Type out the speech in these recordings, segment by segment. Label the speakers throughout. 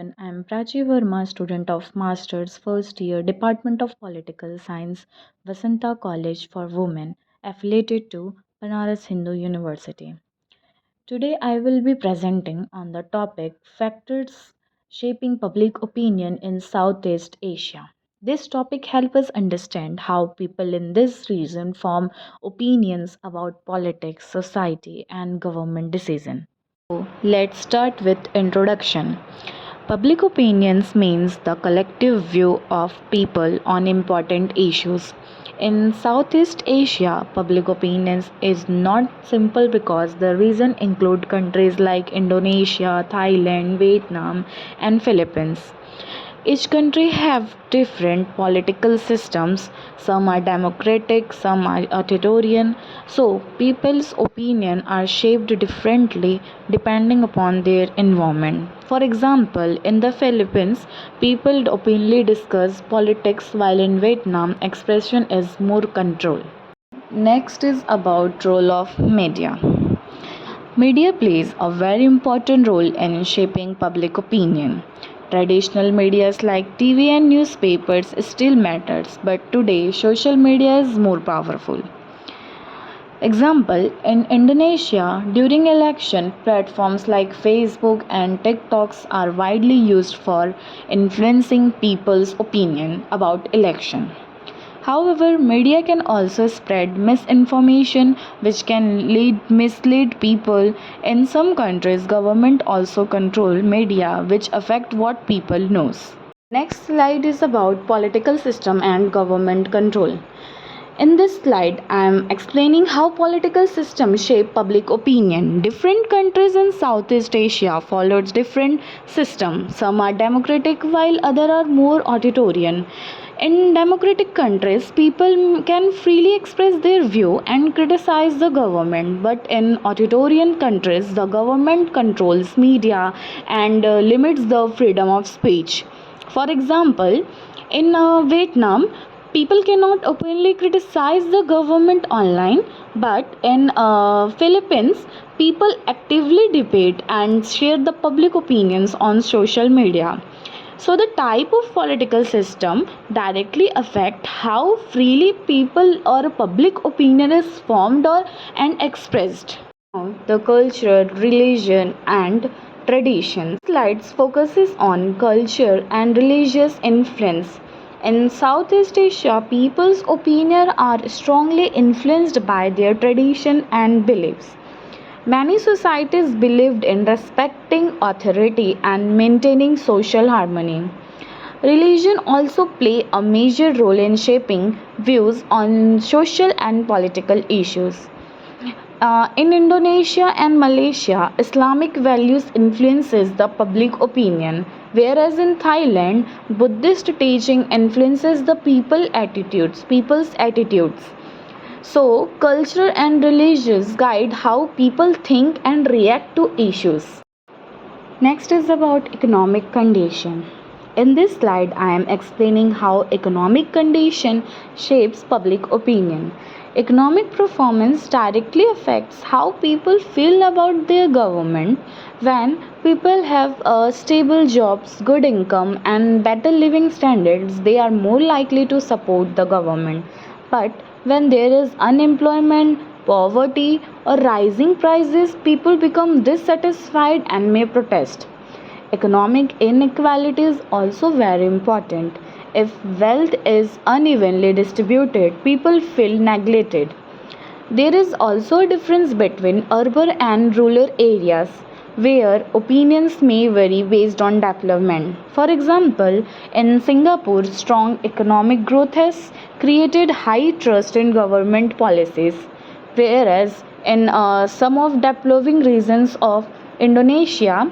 Speaker 1: I am Prachi Verma, student of Masters First Year, Department of Political Science, Vasanta College for Women, affiliated to Banaras Hindu University. Today I will be presenting on the topic Factors Shaping Public Opinion in Southeast Asia. This topic helps us understand how people in this region form opinions about politics, society, and government decisions. So, let's start with introduction. Public opinions means the collective view of people on important issues. In Southeast Asia, public opinions is not simple because the region include countries like Indonesia, Thailand, Vietnam, and Philippines. Each country have different political systems. Some are democratic, some are authoritarian. So people's opinion are shaped differently depending upon their environment. For example, in the Philippines, people openly discuss politics while in Vietnam, expression is more controlled. Next is about role of media. Media plays a very important role in shaping public opinion. Traditional medias like TV and newspapers still matters, but today social media is more powerful. Example, in Indonesia, during election, platforms like Facebook and TikToks are widely used for influencing people's opinion about election. However, media can also spread misinformation which can mislead people. In some countries, government also control media which affect what people knows. Next slide is about political system and government control. In this slide, I am explaining how political systems shape public opinion. Different countries in Southeast Asia follows different systems. Some are democratic while others are more authoritarian. In democratic countries, people can freely express their view and criticize the government. But in authoritarian countries, the government controls media and limits the freedom of speech. For example, in Vietnam, people cannot openly criticize the government online, but in Philippines, people actively debate and share the public opinions on social media. So the type of political system directly affect how freely people or public opinion is formed or and expressed. Now, the culture, religion and tradition. Slides focuses on culture and religious influence. In Southeast Asia, people's opinions are strongly influenced by their tradition and beliefs. Many societies believed in respecting authority and maintaining social harmony. Religion also play a major role in shaping views on social and political issues. In Indonesia and Malaysia, Islamic values influences the public opinion, whereas in Thailand, Buddhist teaching influences the people's attitudes. So, culture and religions guide how people think and react to issues. Next is about economic condition. In this slide, I am explaining how economic condition shapes public opinion. Economic performance directly affects how people feel about their government. When people have stable jobs, good income, and better living standards, they are more likely to support the government. But when there is unemployment, poverty, or rising prices, people become dissatisfied and may protest. Economic inequality is also very important. If wealth is unevenly distributed, people feel neglected. There is also a difference between urban and rural areas where opinions may vary based on development. For example, in Singapore, strong economic growth has created high trust in government policies, whereas in some of developing regions of Indonesia,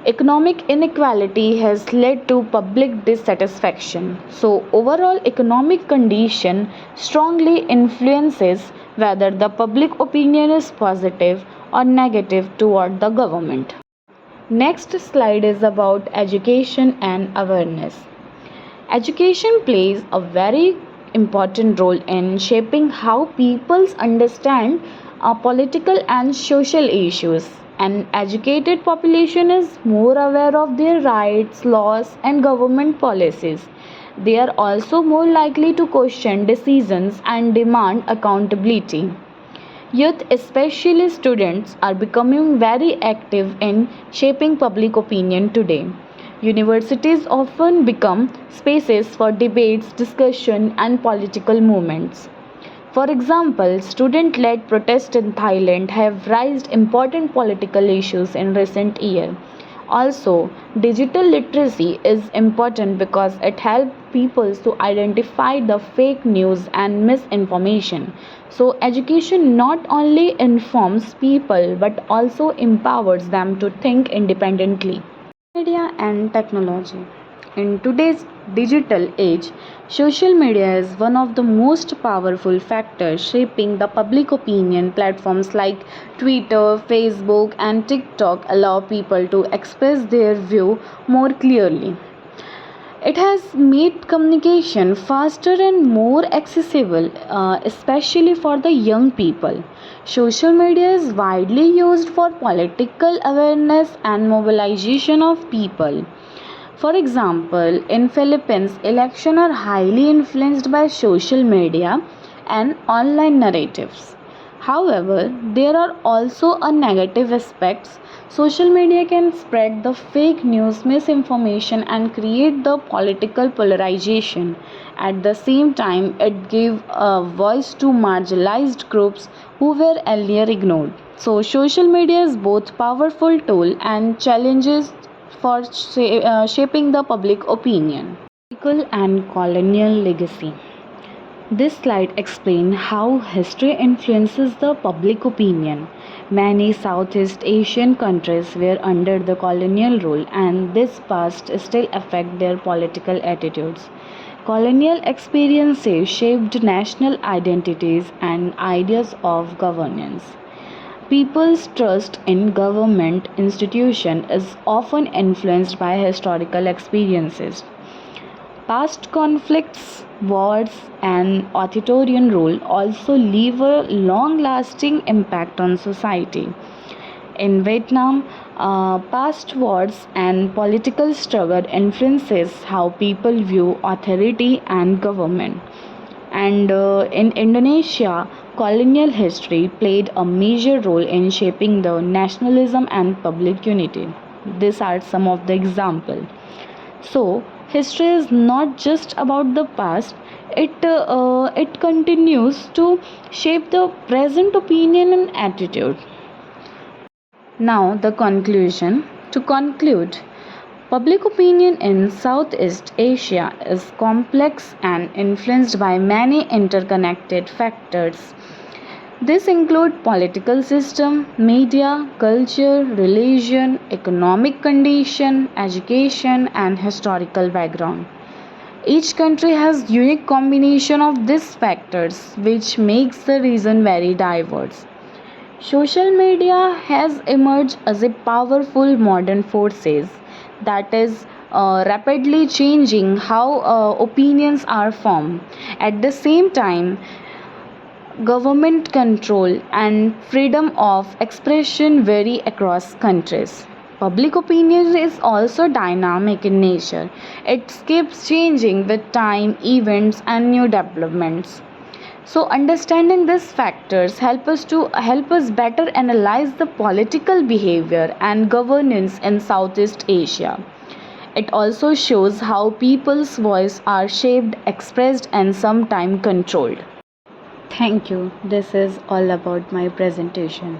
Speaker 1: economic inequality has led to public dissatisfaction. So, overall, economic condition strongly influences whether the public opinion is positive or negative toward the government. Next slide is about education and awareness. Education plays a very important role in shaping how people understand political and social issues. An educated population is more aware of their rights, laws, and government policies. They are also more likely to question decisions and demand accountability. Youth, especially students, are becoming very active in shaping public opinion today. Universities often become spaces for debates, discussion, and political movements. For example, student led protests in Thailand have raised important political issues in recent years. Also, digital literacy is important because it helps people to identify the fake news and misinformation. So, education not only informs people but also empowers them to think independently. Media and technology. In today's digital age, social media is one of the most powerful factors shaping the public opinion. Platforms like Twitter, Facebook, and TikTok allow people to express their view more clearly. It has made communication faster and more accessible, especially for the young people. Social media is widely used for political awareness and mobilization of people. For example, in Philippines, elections are highly influenced by social media and online narratives. However, there are also a negative aspects. Social media can spread the fake news, misinformation, and create the political polarization. At the same time, it gives a voice to marginalized groups who were earlier ignored. So, social media is both powerful tool and challenges for shaping the public opinion. Political and colonial legacy. This slide explains how history influences the public opinion. Many Southeast Asian countries were under the colonial rule, and this past still affect their political attitudes. Colonial experiences shaped national identities and ideas of governance. People's trust in government institutions is often influenced by historical experiences. Past conflicts, wars, and authoritarian rule also leave a long lasting impact on society. In Vietnam, past wars and political struggle influences how people view authority and government. And in Indonesia, colonial history played a major role in shaping the nationalism and public unity. These are some of the examples. So, history is not just about the past, it continues to shape the present opinion and attitude. Now, the conclusion. To conclude, public opinion in Southeast Asia is complex and influenced by many interconnected factors. This include political system, media, culture, religion, economic condition, education, and historical background. Each country has unique combination of these factors which makes the region very diverse. Social media has emerged as a powerful modern forces that is rapidly changing how opinions are formed. At the same time, government control and freedom of expression vary across countries. Public opinion is also dynamic in nature. It keeps changing with time, events, and new developments. So understanding these factors help us better analyze the political behavior and governance in Southeast Asia. It also shows how people's voice are shaped, expressed, and sometimes controlled. Thank you. This is all about my presentation.